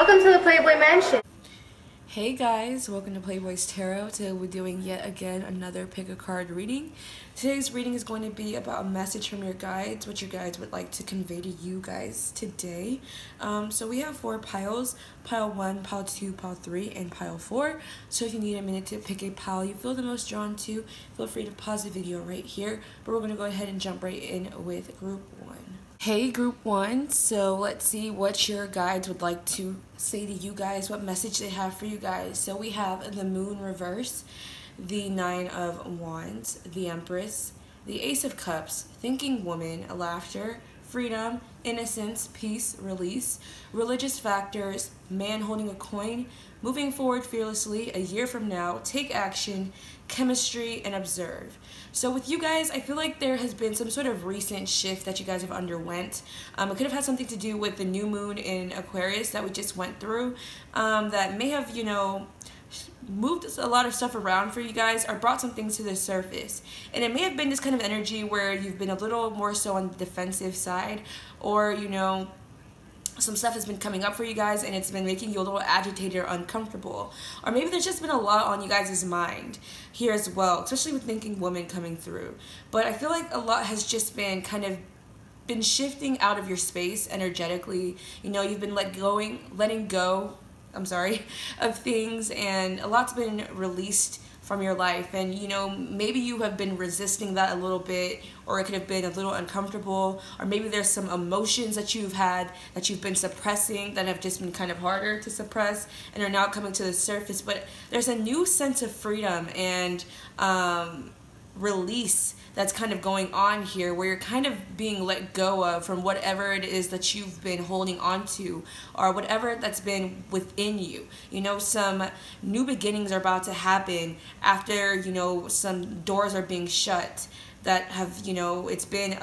Welcome to the Playboy Mansion. Hey guys, welcome to Playboy's Tarot. Today we're doing yet again another pick a card reading. Today's reading is going to be about a message from your guides, what your guides would like to convey to you guys today. So we have 4 piles, pile 1, pile 2, pile 3, and pile 4. So if you need a minute to pick a pile you feel the most drawn to, feel free to pause the video right here. But we're going to go ahead and jump right in with group 1. Hey group 1, so let's see what your guides would like to say to you guys, what message they have for you guys. So we have the Moon reverse, the 9 of Wands, the Empress, the Ace of Cups, Thinking Woman, Laughter, Freedom, Innocence, Peace, Release, Religious Factors, Man holding a coin, Moving forward fearlessly, a year from now, Take action, Chemistry, and Observe. So with you guys, I feel like there has been some sort of recent shift that you guys have underwent. It could have had something to do with the new moon in Aquarius that we just went through, that may have, moved a lot of stuff around for you guys or brought some things to the surface. And it may have been this kind of energy where you've been a little more so on the defensive side, or some stuff has been coming up for you guys and it's been making you a little agitated or uncomfortable. Or maybe there's just been a lot on you guys' mind here as well, especially with Thinking Woman coming through. But I feel like a lot has just been been shifting out of your space energetically. You've been letting go of things, and a lot's been released from your life, and maybe you have been resisting that a little bit, or it could have been a little uncomfortable, or maybe there's some emotions that you've had that you've been suppressing that have just been kind of harder to suppress and are now coming to the surface. But there's a new sense of freedom and release that's kind of going on here, where you're kind of being let go of from whatever it is that you've been holding on to, or whatever that's been within you. Some new beginnings are about to happen after, some doors are being shut that have, it's been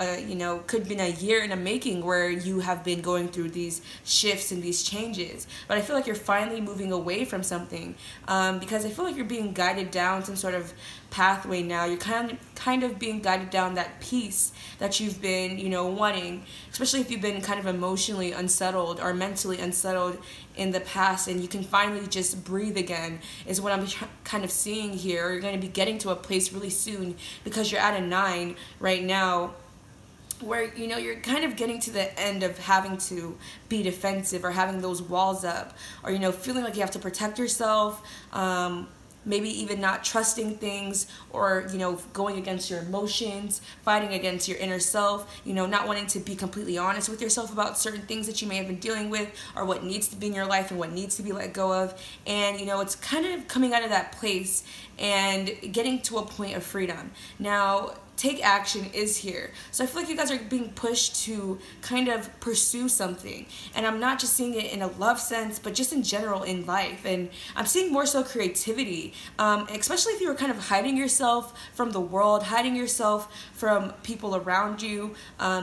could have been a year in the making, where you have been going through these shifts and these changes. But I feel like you're finally moving away from something, because I feel like you're being guided down some sort of pathway now. You're kind of being guided down that peace that you've been, wanting, especially if you've been kind of emotionally unsettled or mentally unsettled in the past, and you can finally just breathe again, is what I'm kind of seeing here. You're going to be getting to a place really soon, because you're at a 9 right now, where you're kind of getting to the end of having to be defensive, or having those walls up, or feeling like you have to protect yourself, maybe even not trusting things, or going against your emotions, fighting against your inner self, not wanting to be completely honest with yourself about certain things that you may have been dealing with, or what needs to be in your life and what needs to be let go of. And it's kind of coming out of that place and getting to a point of freedom. Now, Take action is here. So I feel like you guys are being pushed to kind of pursue something. And I'm not just seeing it in a love sense, but just in general in life. And I'm seeing more so creativity, especially if you were kind of hiding yourself from the world, hiding yourself from people around you,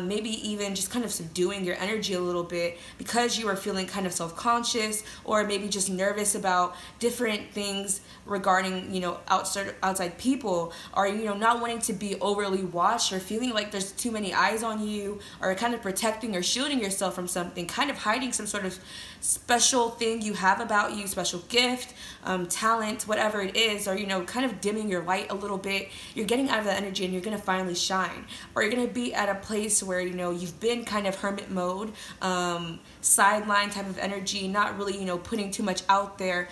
maybe even just kind of subduing your energy a little bit because you were feeling kind of self-conscious, or maybe just nervous about different things regarding, outside people, or, not wanting to be overly watched, or feeling like there's too many eyes on you, or kind of protecting or shielding yourself from something, kind of hiding some sort of special thing you have about you, special gift, talent, whatever it is, or kind of dimming your light a little bit. You're getting out of that energy, and you're gonna finally shine. Or you're gonna be at a place where you've been kind of hermit mode, sideline type of energy, not really putting too much out there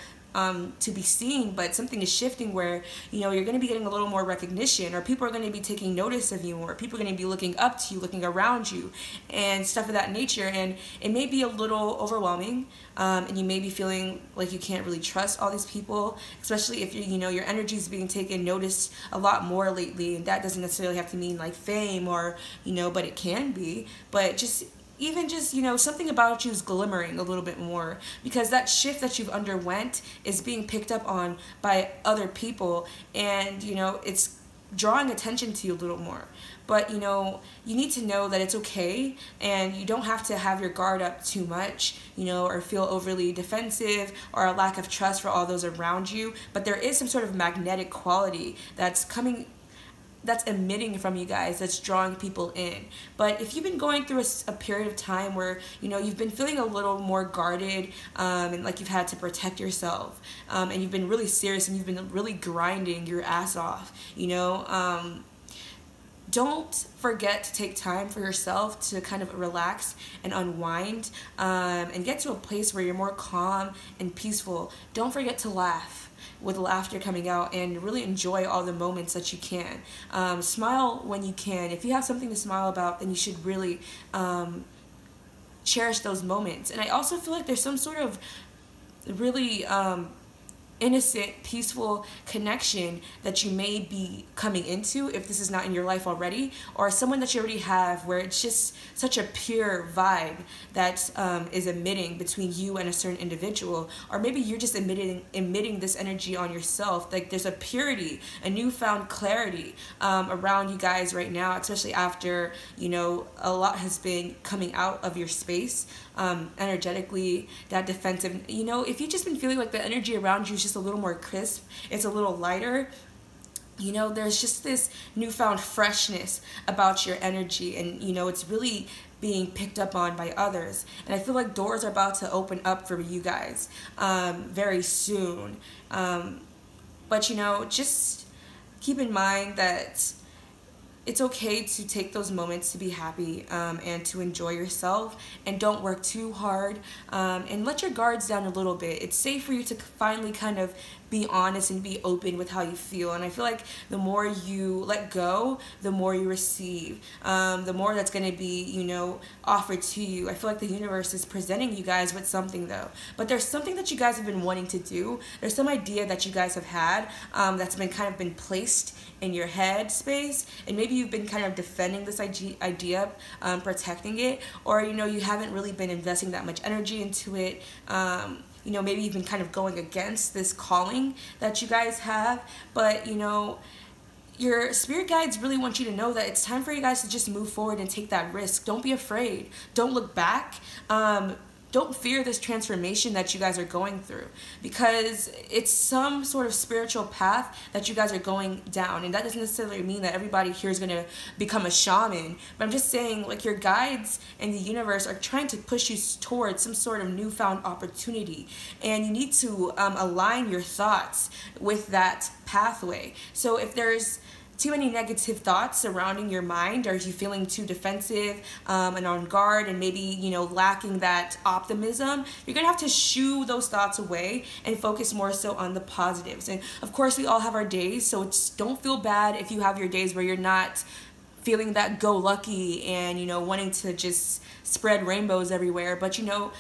to be seen, but something is shifting where you're going to be getting a little more recognition, or people are going to be taking notice of you, or people are going to be looking up to you, looking around you, and stuff of that nature. And it may be a little overwhelming, and you may be feeling like you can't really trust all these people, especially if your energy is being taken notice a lot more lately. And that doesn't necessarily have to mean like fame, or but it can be. But even just something about you is glimmering a little bit more, because that shift that you've underwent is being picked up on by other people, and it's drawing attention to you a little more. But you need to know that it's okay, and you don't have to have your guard up too much, or feel overly defensive, or a lack of trust for all those around you. But there is some sort of magnetic quality that's coming that's emitting from you guys, that's drawing people in. But if you've been going through a period of time where, you know, you've been feeling a little more guarded, and like you've had to protect yourself, and you've been really serious and you've been really grinding your ass off, you know, don't forget to take time for yourself to kind of relax and unwind, and get to a place where you're more calm and peaceful. Don't forget to laugh, with laughter coming out, and really enjoy all the moments that you can. Smile when you can. If you have something to smile about, then you should really cherish those moments. And I also feel like there's some sort of really innocent, peaceful connection that you may be coming into, if this is not in your life already, or someone that you already have, where it's just such a pure vibe that is emitting between you and a certain individual. Or maybe you're just emitting this energy on yourself. Like there's a purity, a newfound clarity around you guys right now, especially after, you know, a lot has been coming out of your space energetically, that defensive, you know, if you've just been feeling like the energy around you is just a little more crisp, it's a little lighter, you know, there's just this newfound freshness about your energy, and you know, it's really being picked up on by others. And I feel like doors are about to open up for you guys very soon. But you know, just keep in mind that it's okay to take those moments to be happy, and to enjoy yourself, and don't work too hard, and let your guards down a little bit. It's safe for you to finally kind of be honest and be open with how you feel. And I feel like the more you let go, the more you receive, the more that's going to be, you know, offered to you. I feel like the universe is presenting you guys with something though, but there's something that you guys have been wanting to do. There's some idea that you guys have had that's been kind of been placed in your head space, and maybe you've been kind of defending this idea, protecting it, or you know, you haven't really been investing that much energy into it. You know, maybe you've been kind of going against this calling that you guys have, but you know, your spirit guides really want you to know that it's time for you guys to just move forward and take that risk. Don't be afraid. Don't look back. Don't fear this transformation that you guys are going through, because it's some sort of spiritual path that you guys are going down. And that doesn't necessarily mean that everybody here is going to become a shaman, but I'm just saying, like, your guides and the universe are trying to push you towards some sort of newfound opportunity, and you need to align your thoughts with that pathway. So if there's too many negative thoughts surrounding your mind, or if you're feeling too defensive and on guard, and maybe, you know, lacking that optimism, you're gonna have to shoo those thoughts away and focus more so on the positives. And of course, we all have our days, so don't feel bad if you have your days where you're not feeling that go-lucky and, you know, wanting to just spread rainbows everywhere. But you know,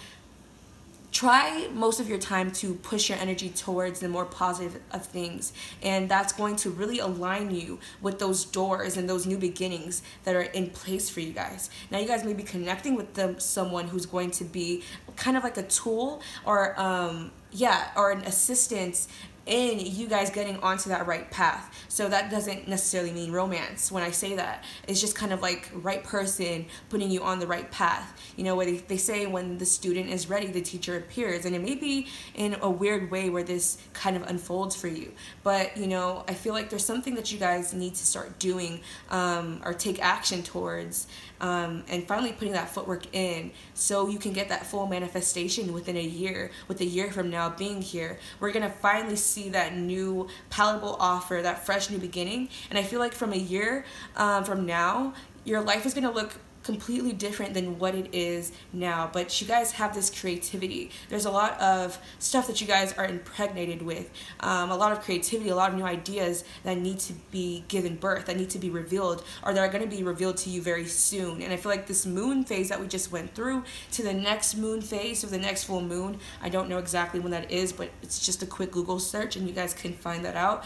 try most of your time to push your energy towards the more positive of things, and that's going to really align you with those doors and those new beginnings that are in place for you guys. Now you guys may be connecting with someone who's going to be kind of like a tool, or or an assistance in you guys getting onto that right path. So that doesn't necessarily mean romance when I say that. It's just kind of like right person putting you on the right path. You know, where they say when the student is ready, the teacher appears. And it may be in a weird way where this kind of unfolds for you. But, you know, I feel like there's something that you guys need to start doing, or take action towards, and finally putting that footwork in, so you can get that full manifestation within a year. With a year from now being here, we're gonna finally see that new palatable offer, that fresh new beginning. And I feel like from a year from now, your life is gonna look completely different than what it is now. But you guys have this creativity. There's a lot of stuff that you guys are impregnated with, a lot of creativity, a lot of new ideas that need to be given birth, that need to be revealed, or that are going to be revealed to you very soon. And I feel like this moon phase that we just went through to the next moon phase, or the next full moon, I don't know exactly when that is, but it's just a quick Google search and you guys can find that out.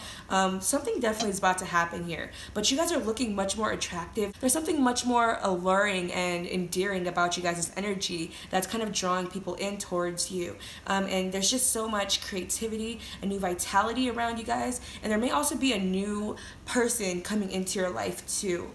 Something definitely is about to happen here, but you guys are looking much more attractive. There's something much more alluring and endearing about you guys' energy that's kind of drawing people in towards you. And there's just so much creativity and new vitality around you guys. And there may also be a new person coming into your life too,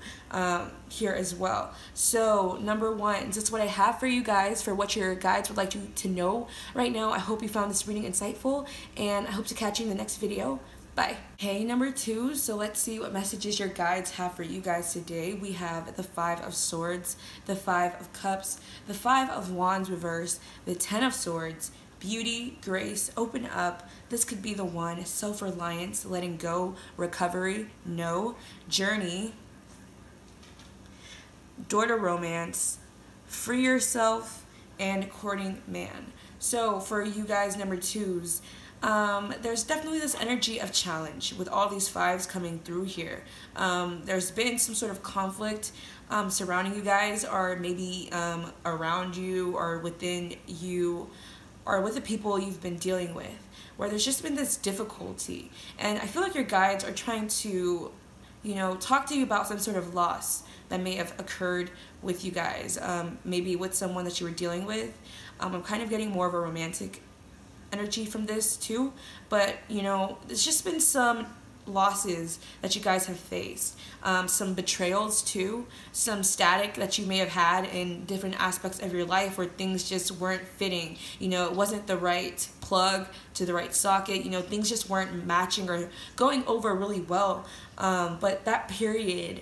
here as well. So number one, that's what I have for you guys, for what your guides would like you to know right now. I hope you found this reading insightful, and I hope to catch you in the next video. Bye. Hey, number 2, so let's see what messages your guides have for you guys today. We have the 5 of Swords, the 5 of Cups, the 5 of Wands reversed, the 10 of Swords, beauty, grace, open up. This could be the one. Self-reliance, letting go, recovery, no, journey, door to romance, free yourself, and courting man. So for you guys, number 2s, there's definitely this energy of challenge with all these 5s coming through here. There's been some sort of conflict surrounding you guys, or maybe around you or within you, or with the people you've been dealing with, where there's just been this difficulty. And I feel like your guides are trying to, you know, talk to you about some sort of loss that may have occurred with you guys, maybe with someone that you were dealing with. I'm kind of getting more of a romantic energy from this too, but you know, there's just been some losses that you guys have faced, some betrayals too, some static that you may have had in different aspects of your life where things just weren't fitting. You know, it wasn't the right plug to the right socket. You know, things just weren't matching or going over really well. But that period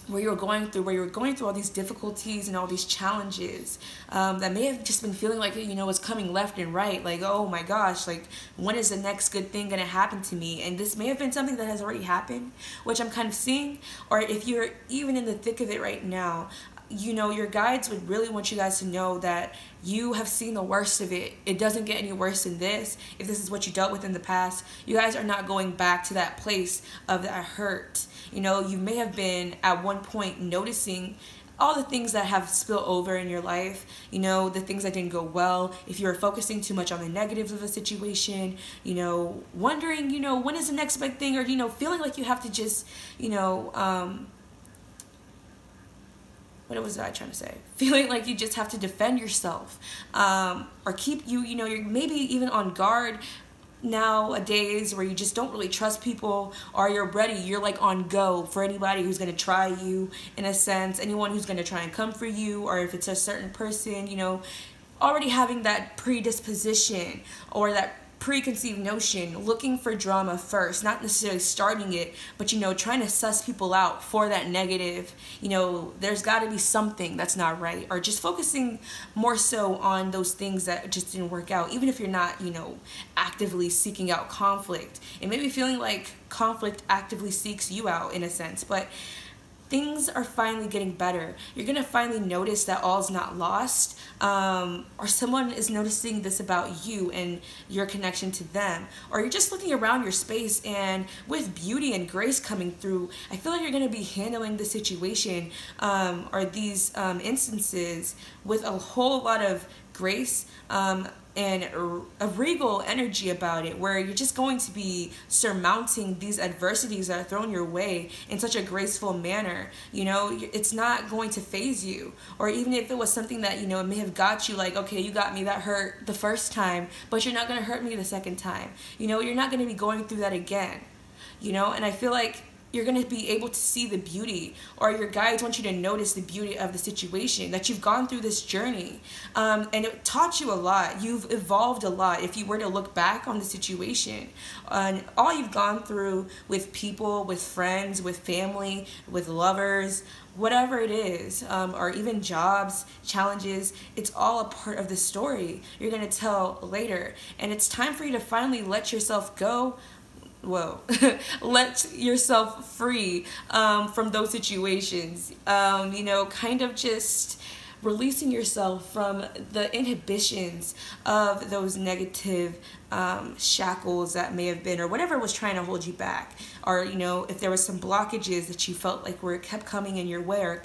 where you were going through all these difficulties and all these challenges, that may have just been feeling like, you know, was coming left and right, like, oh my gosh, like, when is the next good thing gonna happen to me? And this may have been something that has already happened, which I'm kind of seeing. Or if you're even in the thick of it right now, you know, your guides would really want you guys to know that you have seen the worst of it. It doesn't get any worse than this. If this is what you dealt with in the past, you guys are not going back to that place of that hurt. You know, you may have been at one point noticing all the things that have spilled over in your life, you know, the things that didn't go well. If you're focusing too much on the negatives of a situation, you know, wondering, you know, when is the next big thing, or, you know, feeling like you have to just, you know, what was I trying to say? Feeling like you just have to defend yourself, or keep you, you know, you're maybe even on guard nowadays where you just don't really trust people, or you're ready, you're like on go for anybody who's going to try you, in a sense, anyone who's going to try and come for you, or if it's a certain person, you know, already having that predisposition or that preconceived notion, looking for drama first, not necessarily starting it, but, you know, trying to suss people out for that negative. You know, there's got to be something that's not right, or just focusing more so on those things that just didn't work out, even if you're not, you know, actively seeking out conflict. It may be feeling like conflict actively seeks you out, in a sense, but things are finally getting better. You're going to finally notice that all's not lost, or someone is noticing this about you and your connection to them, or you're just looking around your space, and with beauty and grace coming through, I feel like you're going to be handling the situation, or these instances with a whole lot of grace, and a regal energy about it, where you're just going to be surmounting these adversities that are thrown your way in such a graceful manner. You know, it's not going to faze you. Or even if it was something that, you know, it may have got you, like, okay, you got me, that hurt the first time, but you're not going to hurt me the second time. You know, you're not going to be going through that again. You know, and I feel like you're going to be able to see the beauty, or your guides want you to notice the beauty of the situation, that you've gone through this journey, and it taught you a lot. You've evolved a lot if you were to look back on the situation, and all you've gone through with people, with friends, with family, with lovers, whatever it is, or even jobs, challenges, it's all a part of the story you're going to tell later. And it's time for you to finally let yourself go. Whoa, let yourself free from those situations, you know, kind of just releasing yourself from the inhibitions of those negative shackles that may have been, or whatever was trying to hold you back, or, you know, if there was some blockages that you felt like were kept coming in your way, or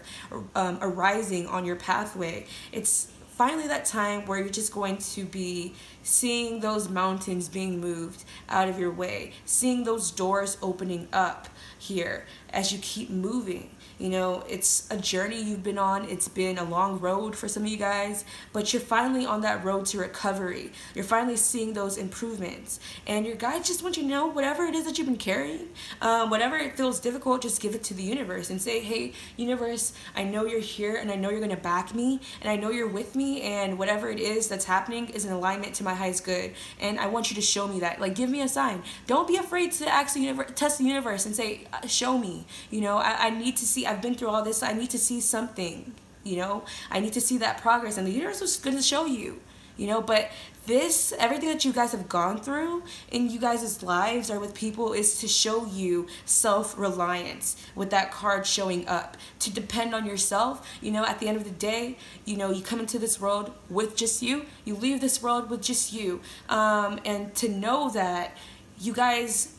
arising on your pathway. It's finally that time where you're just going to be seeing those mountains being moved out of your way, seeing those doors opening up here as you keep moving. You know, it's a journey you've been on. It's been a long road for some of you guys, but you're finally on that road to recovery. You're finally seeing those improvements. And your guides just want you to know, whatever it is that you've been carrying, whatever it feels difficult, just give it to the universe and say, hey, universe, I know you're here, and I know you're going to back me, and I know you're with me, and whatever it is that's happening is in alignment to my highest good. And I want you to show me that. Like, give me a sign. Don't be afraid to ask the universe, test the universe and say, show me. You know, I need to see. I've been through all this. I need to see something. You know, I need to see that progress, and the universe was going to show you. You know, but this, everything that you guys have gone through in you guys' lives or with people, is to show you self-reliance, with that card showing up, to depend on yourself. You know, at the end of the day, you know, you come into this world with just you leave this world with just you, and to know that you guys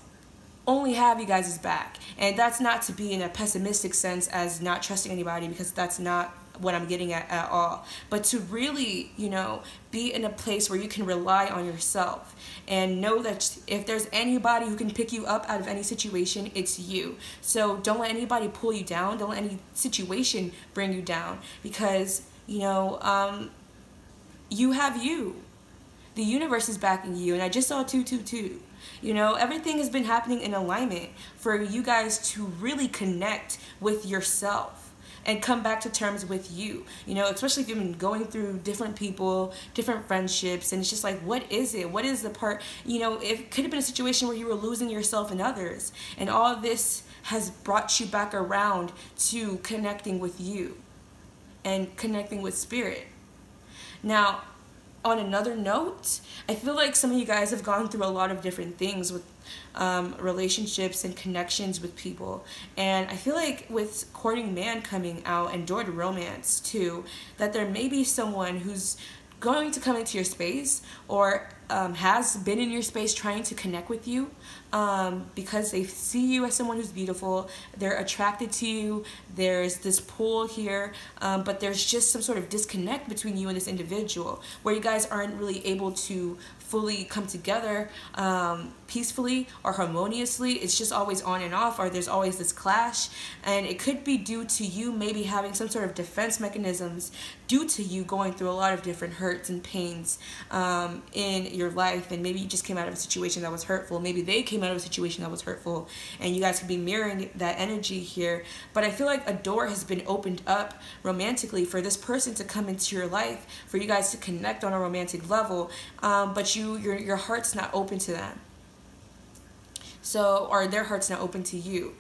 only have you guys' back. And that's not to be in a pessimistic sense as not trusting anybody, because that's not what I'm getting at all, but to really, you know, be in a place where you can rely on yourself and know that if there's anybody who can pick you up out of any situation, it's you. So don't let anybody pull you down. Don't let any situation bring you down, because, you know, you have you. The universe is backing you, and I just saw 222. You know, everything has been happening in alignment for you guys to really connect with yourself and come back to terms with you. You know, especially if you've been going through different people, different friendships, and it's just like, what is it? What is the part? You know, it could have been a situation where you were losing yourself and others, and all of this has brought you back around to connecting with you and connecting with spirit. Now, on another note, I feel like some of you guys have gone through a lot of different things with relationships and connections with people, and I feel like with Courting Man coming out and Door to Romance too, that there may be someone who's going to come into your space, or has been in your space trying to connect with you, because they see you as someone who's beautiful, they're attracted to you, there's this pull here, but there's just some sort of disconnect between you and this individual, where you guys aren't really able to fully come together peacefully or harmoniously. It's just always on and off, or there's always this clash, and it could be due to you maybe having some sort of defense mechanisms due to you going through a lot of different hurts and pains in your life, and maybe you just came out of a situation that was hurtful, maybe they came out of a situation that was hurtful, and you guys could be mirroring that energy here. But I feel like a door has been opened up romantically for this person to come into your life, for you guys to connect on a romantic level, but your heart's not open to them. So, or their heart's not open to you.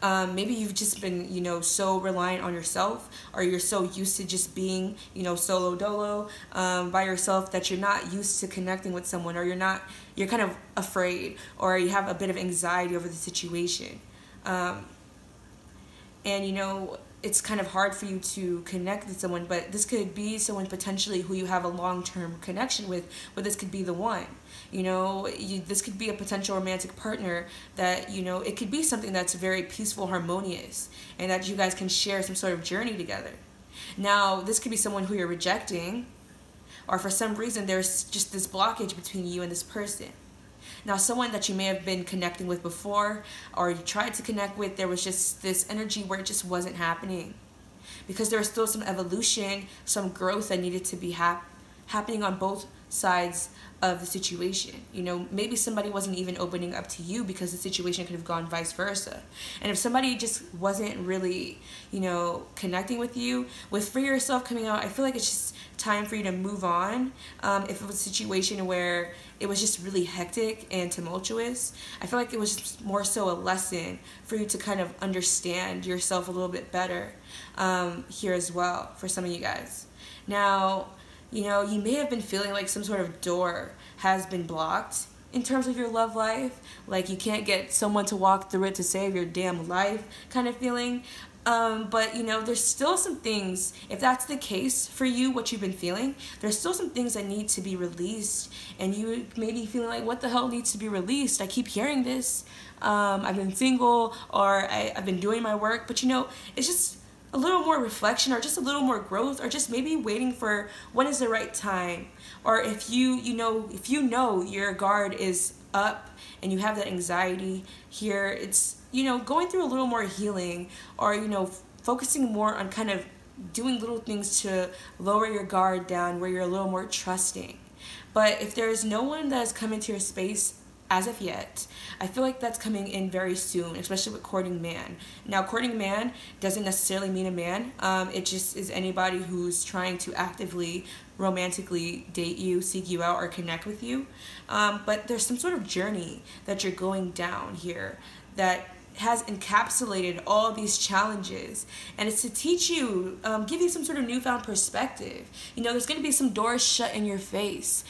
Maybe you've just been, you know, so reliant on yourself, or you're so used to just being, you know, solo dolo by yourself, that you're not used to connecting with someone, or you're kind of afraid, or you have a bit of anxiety over the situation. And, you know, it's kind of hard for you to connect with someone, but this could be someone potentially who you have a long-term connection with, but this could be the one. You know, this could be a potential romantic partner that, you know, it could be something that's very peaceful, harmonious, and that you guys can share some sort of journey together. Now, this could be someone who you're rejecting, or for some reason there's just this blockage between you and this person. Now, someone that you may have been connecting with before, or you tried to connect with, there was just this energy where it just wasn't happening, because there was still some evolution, some growth that needed to be happening on both sides of the situation. You know, maybe somebody wasn't even opening up to you, because the situation could have gone vice versa. And if somebody just wasn't really, you know, connecting with you, with Free Yourself coming out, I feel like it's just time for you to move on. If it was a situation where it was just really hectic and tumultuous, I feel like it was just more so a lesson for you to kind of understand yourself a little bit better here as well for some of you guys. Now, you know, you may have been feeling like some sort of door has been blocked in terms of your love life, like you can't get someone to walk through it to save your damn life kind of feeling. But, you know, there's still some things, if that's the case for you, what you've been feeling, there's still some things that need to be released, and you may be feeling like, what the hell needs to be released? I keep hearing this. I've been single, or I've been doing my work, but, you know, it's just a little more reflection, or just a little more growth, or just maybe waiting for when is the right time. Or if you know your guard is up and you have that anxiety here, it's, you know, going through a little more healing, or, you know, focusing more on kind of doing little things to lower your guard down, where you're a little more trusting. But if there is no one that has come into your space as of yet, I feel like that's coming in very soon, especially with courting man. Now, courting man doesn't necessarily mean a man. It just is anybody who's trying to actively, romantically date you, seek you out, or connect with you. But there's some sort of journey that you're going down here that has encapsulated all these challenges, and it's to teach you, give you some sort of newfound perspective. You know, there's going to be some doors shut in your face,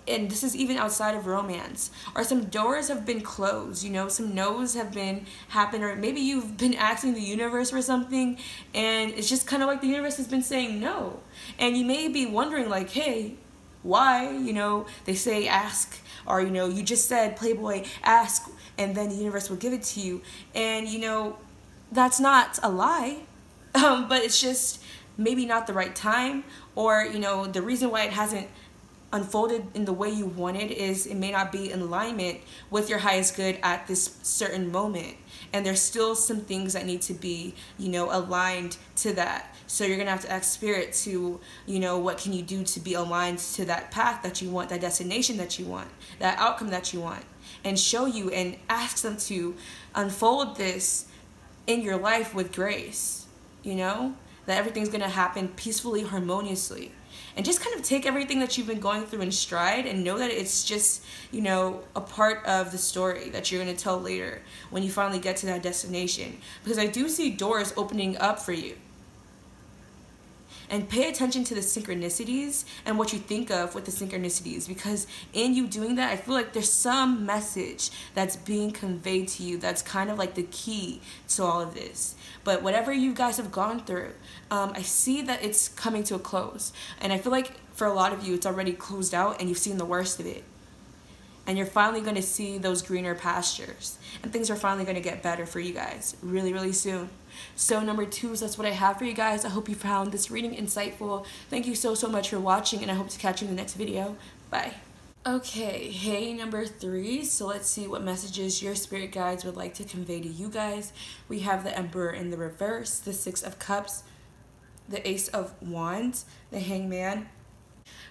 and this is even outside of romance, or some doors have been closed, you know, some no's have been happened, or maybe you've been asking the universe for something and it's just kind of like the universe has been saying no, and you may be wondering like, hey, why? You know, they say ask, or you know, you just said, Playboy, ask, and then the universe will give it to you. And you know, that's not a lie, but it's just maybe not the right time, or you know, the reason why it hasn't unfolded in the way you wanted is it may not be in alignment with your highest good at this certain moment, and there's still some things that need to be, you know, aligned to that. So you're gonna have to ask spirit to, you know, what can you do to be aligned to that path that you want, that destination that you want, that outcome that you want, and show you and ask them to unfold this in your life with grace, you know, that everything's gonna happen peacefully, harmoniously. And just kind of take everything that you've been going through in stride and know that it's just, you know, a part of the story that you're going to tell later when you finally get to that destination. Because I do see doors opening up for you. And pay attention to the synchronicities and what you think of with the synchronicities, because in you doing that, I feel like there's some message that's being conveyed to you that's kind of like the key to all of this. But whatever you guys have gone through, I see that it's coming to a close. And I feel like for a lot of you, it's already closed out and you've seen the worst of it. And you're finally going to see those greener pastures. And things are finally going to get better for you guys really, really soon. So number 2, that's what I have for you guys. I hope you found this reading insightful. Thank you so much for watching, and I hope to catch you in the next video. Bye. Okay, hey, number 3. So let's see what messages your spirit guides would like to convey to you guys. We have the Emperor in the reverse, the 6 of Cups, the Ace of Wands, the Hangman,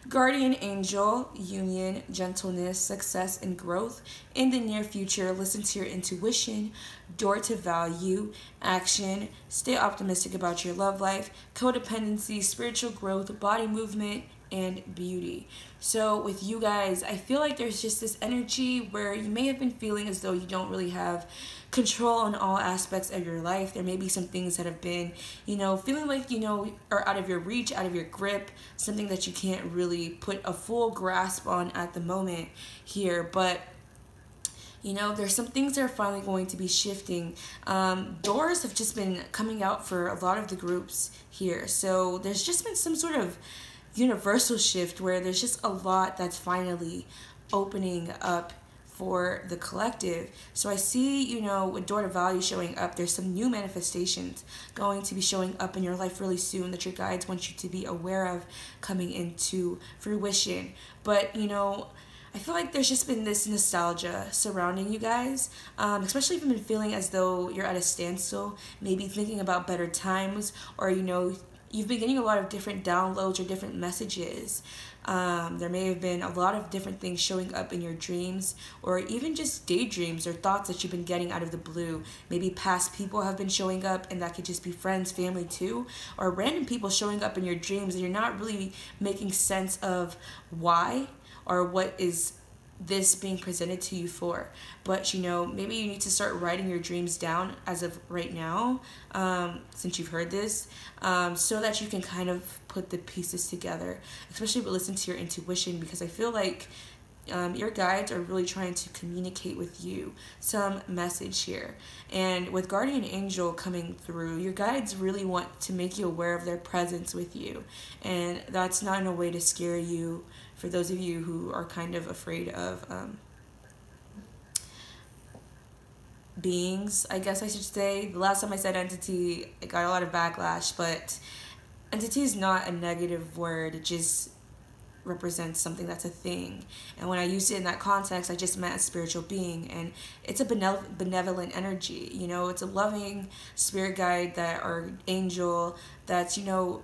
Guardian Angel, union, gentleness, success, and growth. In the near future, listen to your intuition, door to value, action, stay optimistic about your love life, codependency, spiritual growth, body movement, and beauty. So with you guys, I feel like there's just this energy where you may have been feeling as though you don't really have control on all aspects of your life. There may be some things that have been, you know, feeling like, you know, are out of your reach, out of your grip, something that you can't really put a full grasp on at the moment here. But you know, there's some things that are finally going to be shifting. Doors have just been coming out for a lot of the groups here. So there's just been some sort of universal shift where there's just a lot that's finally opening up for the collective. So I see, you know, with door to value showing up, there's some new manifestations going to be showing up in your life really soon that your guides want you to be aware of coming into fruition. But, you know, I feel like there's just been this nostalgia surrounding you guys, especially if you've been feeling as though you're at a standstill, maybe thinking about better times, or, you know, you've been getting a lot of different downloads or different messages. There may have been a lot of different things showing up in your dreams, or even just daydreams or thoughts that you've been getting out of the blue. Maybe past people have been showing up, and that could just be friends, family too, or random people showing up in your dreams, and you're not really making sense of why or what is this being presented to you for. But, you know, maybe you need to start writing your dreams down as of right now, since you've heard this, so that you can kind of put the pieces together, especially if you listen to your intuition, because I feel like your guides are really trying to communicate with you some message here. And with Guardian Angel coming through, your guides really want to make you aware of their presence with you, and that's not in a way to scare you. For those of you who are kind of afraid of beings, I guess I should say. The last time I said entity, it got a lot of backlash, but entity is not a negative word. It just represents something that's a thing. And when I used it in that context, I just meant a spiritual being. And it's a benevolent energy. You know, it's a loving spirit guide that, or angel that's, you know,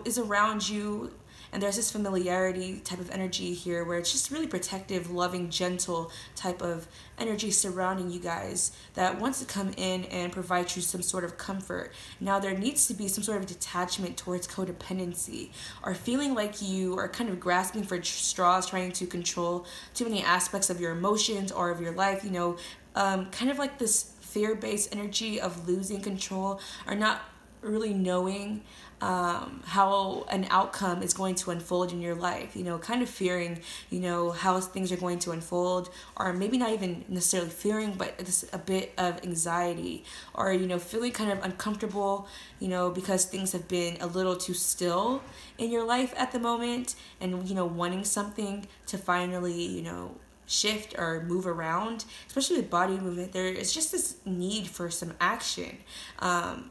is around you. And there's this familiarity type of energy here where it's just really protective, loving, gentle type of energy surrounding you guys that wants to come in and provide you some sort of comfort. Now, there needs to be some sort of detachment towards codependency, or feeling like you are kind of grasping for straws, trying to control too many aspects of your emotions or of your life, you know, kind of like this fear-based energy of losing control, or not really knowing how an outcome is going to unfold in your life, you know, kind of fearing, you know, how things are going to unfold, or maybe not even necessarily fearing, but just a bit of anxiety, or, you know, feeling kind of uncomfortable, you know, because things have been a little too still in your life at the moment, and, you know, wanting something to finally, you know, shift or move around, especially with body movement. There is just this need for some action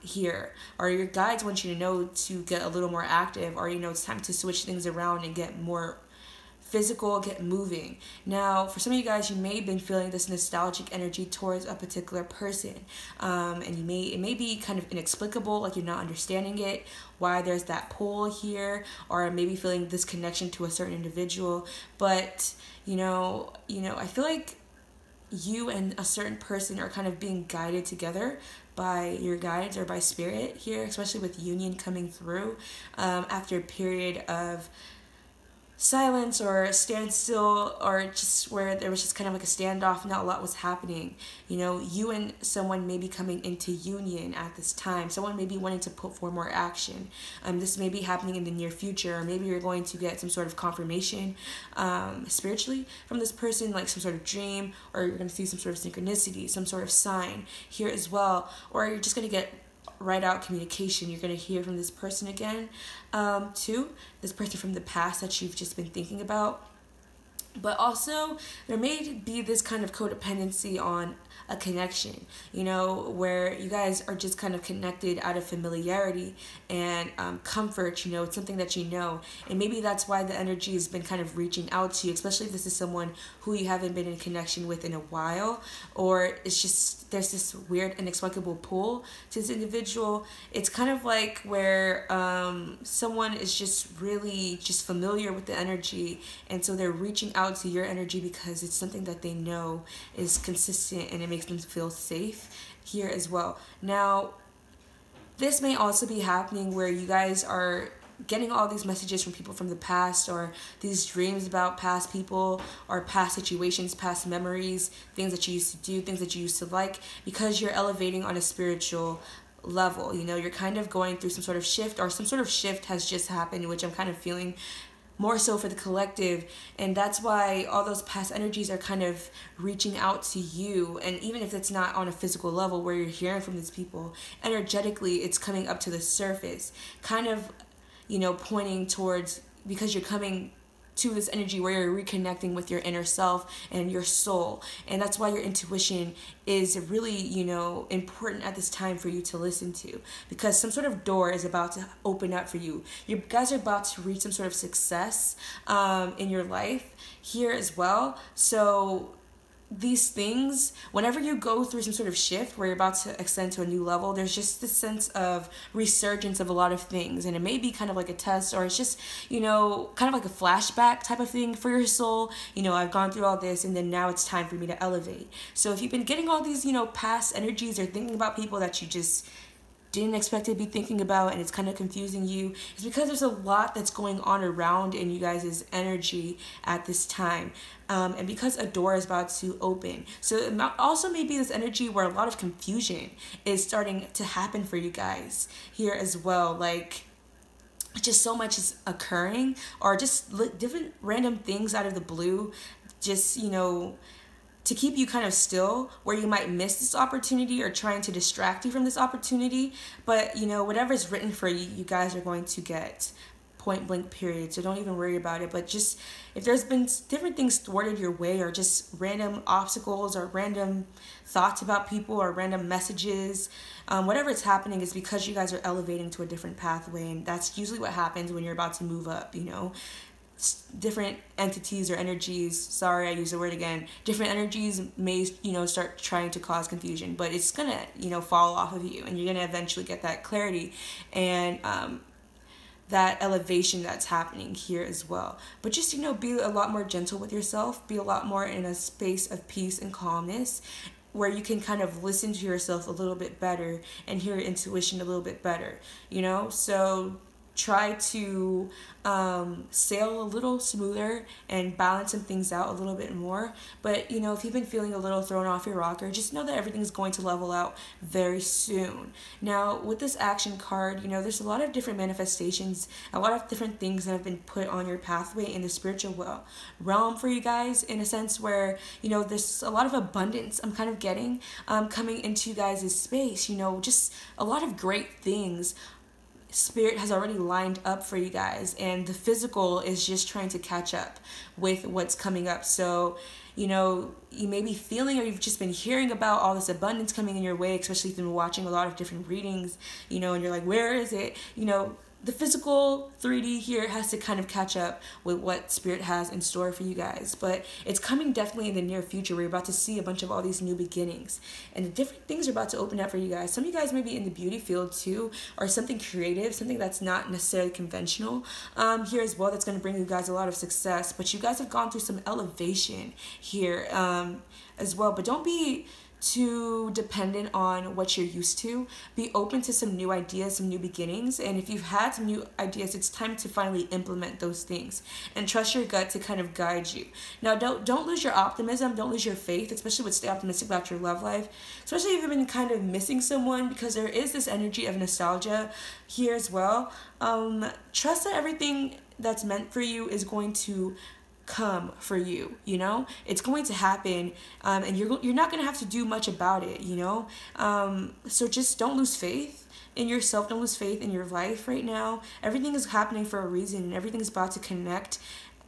here, or your guides want you to know to get a little more active, or, you know, it's time to switch things around and get more physical, get moving. Now, for some of you guys, you may have been feeling this nostalgic energy towards a particular person, and it may be kind of inexplicable, like you're not understanding it, why there's that pull here, or maybe feeling this connection to a certain individual. But you know, I feel like you and a certain person are kind of being guided together by your guides or by spirit here, especially with union coming through after a period of silence or a standstill, or just where there was just kind of like a standoff, not a lot was happening. You know, you and someone may be coming into union at this time. Someone may be wanting to put forth more action. This may be happening in the near future, or maybe you're going to get some sort of confirmation spiritually from this person, like some sort of dream, or you're going to see some sort of synchronicity, some sort of sign here as well, or you're just going to get right out communication. You're going to hear from this person again, too, this person from the past that you've just been thinking about. But also, there may be this kind of codependency on a connection, you know, where you guys are just kind of connected out of familiarity and comfort. You know, it's something that you know, and maybe that's why the energy has been kind of reaching out to you, especially if this is someone who you haven't been in connection with in a while, or it's just there's this weird inexplicable pull to this individual. It's kind of like where someone is just really just familiar with the energy, and so they're reaching out to your energy because it's something that they know is consistent, and it makes them feel safe here as well. Now, this may also be happening where you guys are getting all these messages from people from the past, or these dreams about past people, or past situations, past memories, things that you used to do, things that you used to like, because you're elevating on a spiritual level. You know, you're kind of going through some sort of shift, or some sort of shift has just happened, which I'm kind of feeling more so for the collective, and that's why all those past energies are kind of reaching out to you. And even if it's not on a physical level where you're hearing from these people, energetically it's coming up to the surface, kind of, you know, pointing towards, because you're coming to this energy where you're reconnecting with your inner self and your soul. And that's why your intuition is really, you know, important at this time for you to listen to, because some sort of door is about to open up for you. You guys are about to reach some sort of success in your life here as well. So these things, whenever you go through some sort of shift where you're about to extend to a new level, there's just this sense of resurgence of a lot of things, and it may be kind of like a test, or it's just, you know, kind of like a flashback type of thing for your soul. You know, I've gone through all this, and then now it's time for me to elevate. So if you've been getting all these, you know, past energies, or thinking about people that you just didn't expect to be thinking about, and it's kind of confusing you, it's because there's a lot that's going on around in you guys' energy at this time, and because a door is about to open. So it also may be this energy where a lot of confusion is starting to happen for you guys here as well, like just so much is occurring, or just different random things out of the blue, just, you know, to keep you kind of still, where you might miss this opportunity, or trying to distract you from this opportunity. But, you know, whatever's written for you, you guys are going to get, point blank period. So don't even worry about it. But just, if there's been different things thwarted your way, or just random obstacles, or random thoughts about people, or random messages, whatever it's happening is because you guys are elevating to a different pathway. And that's usually what happens when you're about to move up, you know. different entities or energies, sorry I use the word again, different energies may, you know, start trying to cause confusion, but it's gonna, you know, fall off of you, and you're gonna eventually get that clarity and that elevation that's happening here as well. But just, you know, be a lot more gentle with yourself, be a lot more in a space of peace and calmness, where you can kind of listen to yourself a little bit better and hear your intuition a little bit better, you know? So try to sail a little smoother and balance some things out a little bit more. But, you know, if you've been feeling a little thrown off your rocker, just know that everything's going to level out very soon. Now, with this action card, you know, there's a lot of different manifestations, a lot of different things that have been put on your pathway in the spiritual realm for you guys, in a sense where, you know, there's a lot of abundance I'm kind of getting coming into you guys' space, you know, just a lot of great things Spirit has already lined up for you guys, and the physical is just trying to catch up with what's coming up. So, you know, you may be feeling, or you've just been hearing about all this abundance coming in your way, especially if you've been watching a lot of different readings, you know, and you're like, where is it? You know, the physical 3D here has to kind of catch up with what Spirit has in store for you guys. But it's coming definitely in the near future. We're about to see a bunch of all these new beginnings, and the different things are about to open up for you guys. Some of you guys may be in the beauty field too, or something creative, something that's not necessarily conventional here as well, that's going to bring you guys a lot of success. But you guys have gone through some elevation here as well. But don't be too dependent on what you're used to. Be open to some new ideas, some new beginnings, and if you've had some new ideas, it's time to finally implement those things, and trust your gut to kind of guide you. Now, don't lose your optimism, don't lose your faith, especially with stay optimistic about your love life, especially if you've been kind of missing someone, because there is this energy of nostalgia here as well. Trust that everything that's meant for you is going to come for you, you know, it's going to happen, and you're not going to have to do much about it, you know. So just don't lose faith in yourself, don't lose faith in your life right now. Everything is happening for a reason, and everything's about to connect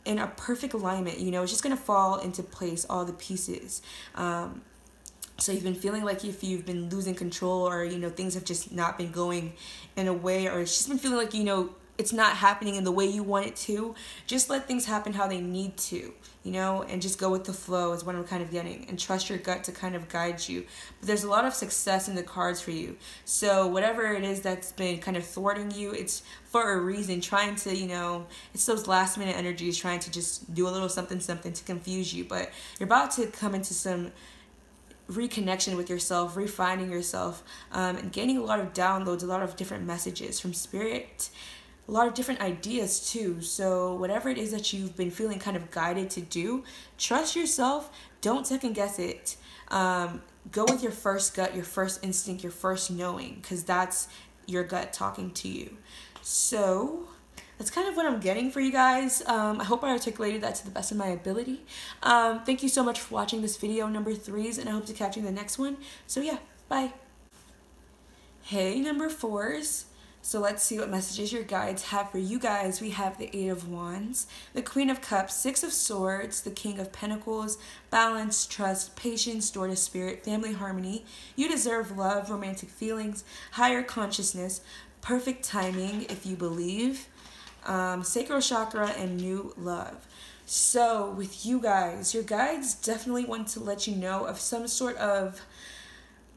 in a perfect alignment, you know. It's just going to fall into place, all the pieces. So you've been feeling like if you've been losing control, or, you know, things have just not been going in a way, or it's just been feeling like, you know, it's not happening in the way you want it to, just let things happen how they need to, you know, and just go with the flow is what I'm kind of getting, and trust your gut to kind of guide you. But there's a lot of success in the cards for you. So whatever it is that's been kind of thwarting you, it's for a reason, trying to, you know, it's those last minute energies trying to just do a little something to confuse you. But you're about to come into some reconnection with yourself, refining yourself, and gaining a lot of downloads, a lot of different messages from Spirit, a lot of different ideas too. So whatever it is that you've been feeling kind of guided to do, trust yourself, don't second guess it. Go with your first gut, your first instinct, your first knowing, because that's your gut talking to you. So that's kind of what I'm getting for you guys. I hope I articulated that to the best of my ability. Thank you so much for watching this video number 3s, and I hope to catch you in the next one. So yeah, bye. Hey, number 4s. So let's see what messages your guides have for you guys. We have the 8 of Wands, the Queen of Cups, 6 of Swords, the King of Pentacles, balance, trust, patience, door to spirit, family harmony. You deserve love, romantic feelings, higher consciousness, perfect timing if you believe, sacral chakra, and new love. So with you guys, your guides definitely want to let you know of some sort of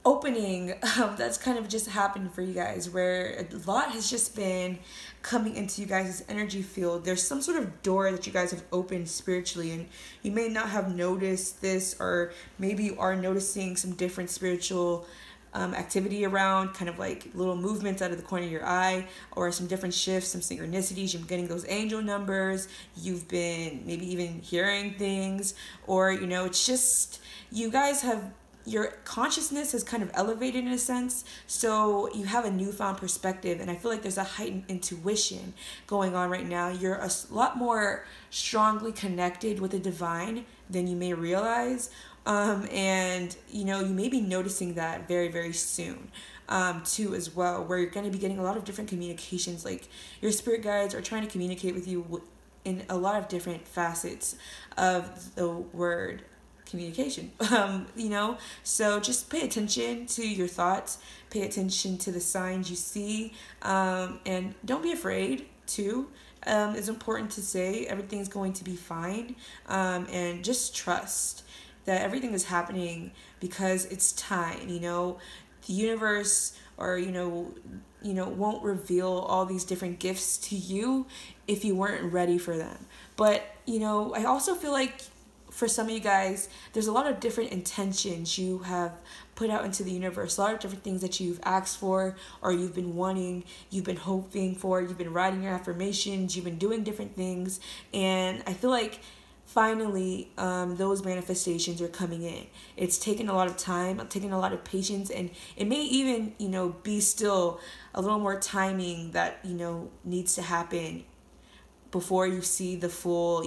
opening that's kind of just happened for you guys, where a lot has just been coming into you guys' energy field. There's some sort of door that you guys have opened spiritually, and you may not have noticed this, or maybe you are noticing some different spiritual activity around, kind of like little movements out of the corner of your eye, or some different shifts, some synchronicities. You've been getting those angel numbers, you've been maybe even hearing things, or, you know, it's just you guys have, your consciousness has kind of elevated in a sense, so you have a newfound perspective, and I feel like there's a heightened intuition going on right now. You're a lot more strongly connected with the divine than you may realize, and, you know, you may be noticing that very, very soon too as well, where you're going to be getting a lot of different communications. Like, your spirit guides are trying to communicate with you in a lot of different facets of the word communication, you know. So just pay attention to your thoughts, pay attention to the signs you see, and don't be afraid too. It's important to say everything's going to be fine, and just trust that everything is happening because it's time. The universe, or won't reveal all these different gifts to you if you weren't ready for them. But I also feel like for some of you guys, there's a lot of different intentions you have put out into the universe, a lot of different things that you've asked for, or you've been wanting, you've been hoping for, you've been writing your affirmations, you've been doing different things, and I feel like finally those manifestations are coming in. It's taken a lot of time, taken a lot of patience, and it may even be still a little more timing that needs to happen before you see the full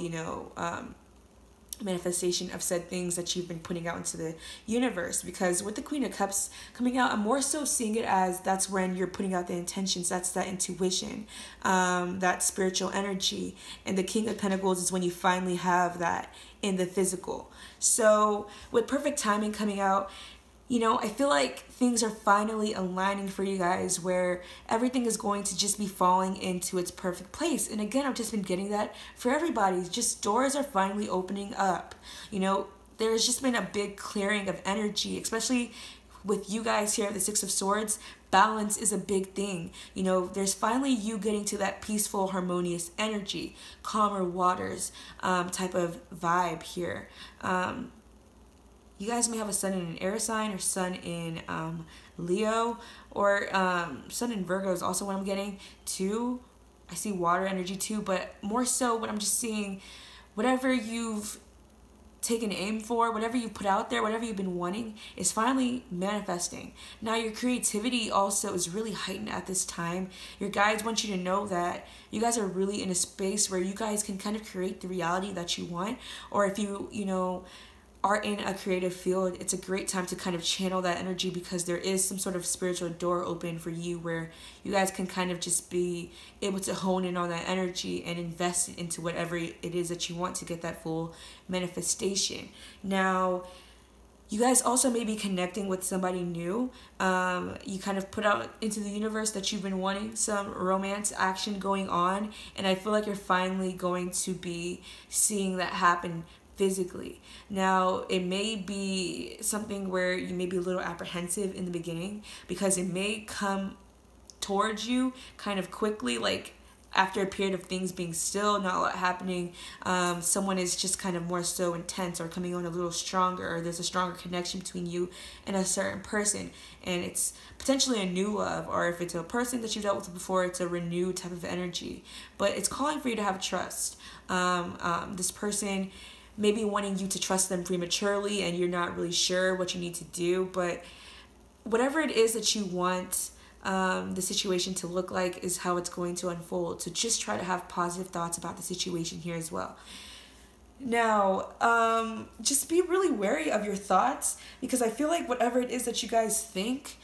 manifestation of said things that you've been putting out into the universe. Because with the Queen of Cups coming out, I'm more so seeing it as that's when you're putting out the intentions, that's that intuition, that spiritual energy. And the King of Pentacles is when you finally have that in the physical. So with perfect timing coming out, I feel like things are finally aligning for you guys, where everything is going to just be falling into its perfect place. And again, I've just been getting that for everybody. Just doors are finally opening up. There's just been a big clearing of energy, especially with you guys here at the Six of Swords. Balance is a big thing. There's finally you getting to that peaceful, harmonious energy, calmer waters type of vibe here. You guys may have a sun in an air sign, or sun in Leo, or sun in Virgo is also what I'm getting too. I see water energy too, but more so what I'm just seeing, whatever you've taken aim for, whatever you put out there, whatever you've been wanting is finally manifesting. Now your creativity also is really heightened at this time. Your guides want you to know that you guys are really in a space where you guys can kind of create the reality that you want. Or if you are in a creative field, it's a great time to kind of channel that energy, because there is some sort of spiritual door open for you where you guys can kind of just be able to hone in on that energy and invest it into whatever it is that you want to get that full manifestation. Now, you guys also may be connecting with somebody new. You kind of put out into the universe that you've been wanting some romance action going on, and I feel like you're finally going to be seeing that happen physically. Now, it may be something where you may be a little apprehensive in the beginning, because it may come towards you kind of quickly, like after a period of things being still, not a lot happening. Someone is just kind of more so intense, or coming on a little stronger, or there's a stronger connection between you and a certain person, and it's potentially a new love, or if it's a person that you've dealt with before, it's a renewed type of energy. But it's calling for you to have trust. This person maybe wanting you to trust them prematurely, and you're not really sure what you need to do. But whatever it is that you want the situation to look like is how it's going to unfold. So just try to have positive thoughts about the situation here as well. Now, just be really wary of your thoughts, because I feel like whatever it is that you guys think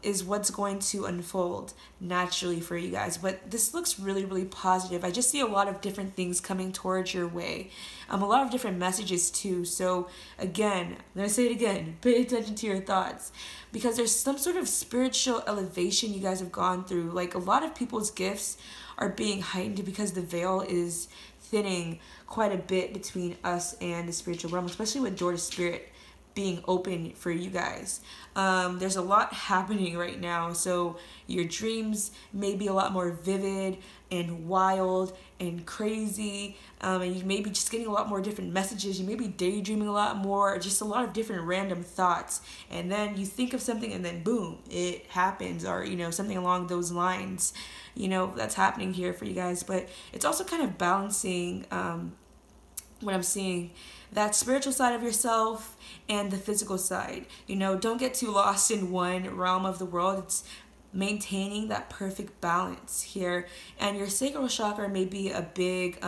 is what's going to unfold naturally for you guys. But this looks really, really positive. I just see a lot of different things coming towards your way. A lot of different messages too. So again, I'm going to say it again, pay attention to your thoughts, because there's some sort of spiritual elevation you guys have gone through. Like, a lot of people's gifts are being heightened because the veil is thinning quite a bit between us and the spiritual realm, especially with door to spirit being open for you guys. There's a lot happening right now, so your dreams may be a lot more vivid and wild and crazy, and you may be just getting a lot more different messages. You may be daydreaming a lot more, just a lot of different random thoughts, and then you think of something and then boom, it happens, or something along those lines. That's happening here for you guys. But it's also kind of balancing what I'm seeing, that spiritual side of yourself and the physical side. Don't get too lost in one realm of the world. It's maintaining that perfect balance here. And your sacral chakra may be a big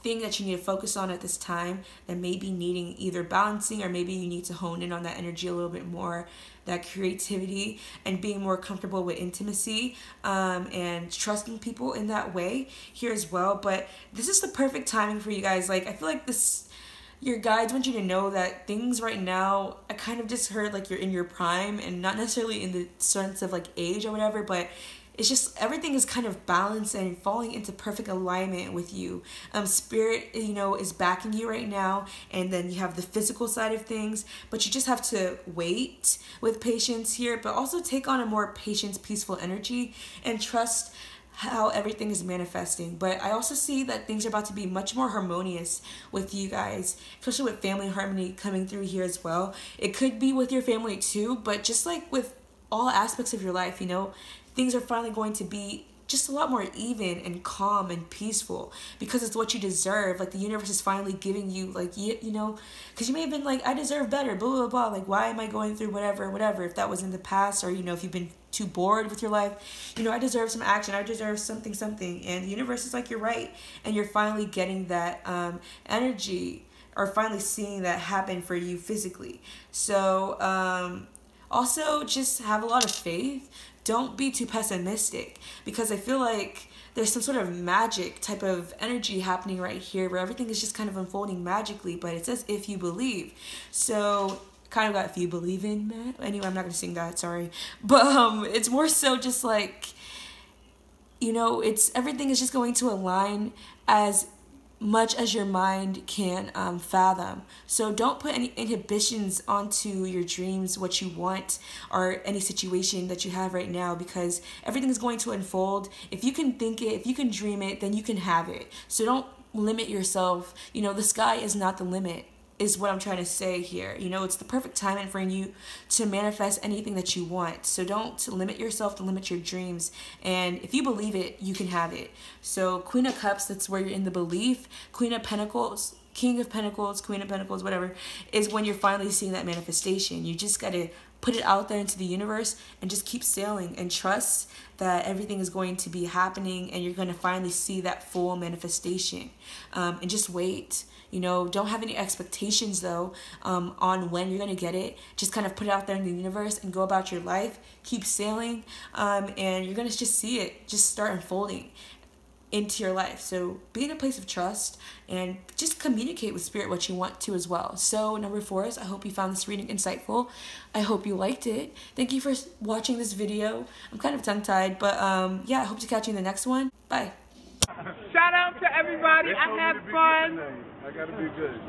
thing that you need to focus on at this time, that may be needing either balancing, or maybe you need to hone in on that energy a little bit more, that creativity, and being more comfortable with intimacy, and trusting people in that way here as well. But this is the perfect timing for you guys. Like, I feel like your guides want you to know that things right now, I kind of just heard like you're in your prime, and not necessarily in the sense of like age or whatever, but it's just everything is kind of balanced and falling into perfect alignment with you. Spirit, you know, is backing you right now, and then you have the physical side of things, but you just have to wait with patience here, but also take on a more patient, peaceful energy and trust how everything is manifesting. But I also see that things are about to be much more harmonious with you guys, especially with family harmony coming through here as well. It could be with your family too, but just like with all aspects of your life, you know, things are finally going to be just a lot more even and calm and peaceful, because it's what you deserve. Like the universe is finally giving you, like, you know, because you may have been like, I deserve better, blah, blah, blah. Like, why am I going through whatever, if that was in the past, or, you know, if you've been too bored with your life, you know, I deserve some action, I deserve something. And the universe is like, you're right. And you're finally getting that energy, or finally seeing that happen for you physically. So also just have a lot of faith. Don't be too pessimistic, because I feel like there's some sort of magic type of energy happening right here where everything is just kind of unfolding magically, but it says if you believe. So kind of got if you believe in that. Anyway, I'm not going to sing that, sorry. But it's more so just like, you know, it's everything is just going to align as much as your mind can fathom. So don't put any inhibitions onto your dreams, what you want, or any situation that you have right now, because everything is going to unfold. If you can think it, if you can dream it, then you can have it. So don't limit yourself. You know, the sky is not the limit, is what I'm trying to say here. You know, it's the perfect timing for you to manifest anything that you want. So don't limit yourself, to limit your dreams. And if you believe it, you can have it. So Queen of Cups, that's where you're in the belief. Queen of Pentacles, King of Pentacles, Queen of Pentacles, whatever, is when you're finally seeing that manifestation. You just got to put it out there into the universe and just keep sailing and trust that everything is going to be happening, and you're going to finally see that full manifestation. And just wait. You know, don't have any expectations though on when you're going to get it. Just kind of put it out there in the universe and go about your life. Keep sailing, and you're going to just see it just start unfolding into your life. So be in a place of trust and just communicate with spirit what you want to as well. So number 4 is, I hope you found this reading insightful. I hope you liked it. Thank you for watching this video. I'm kind of tongue-tied, but yeah, I hope to catch you in the next one. Bye. Shout out to everybody. I had fun. I gotta be good.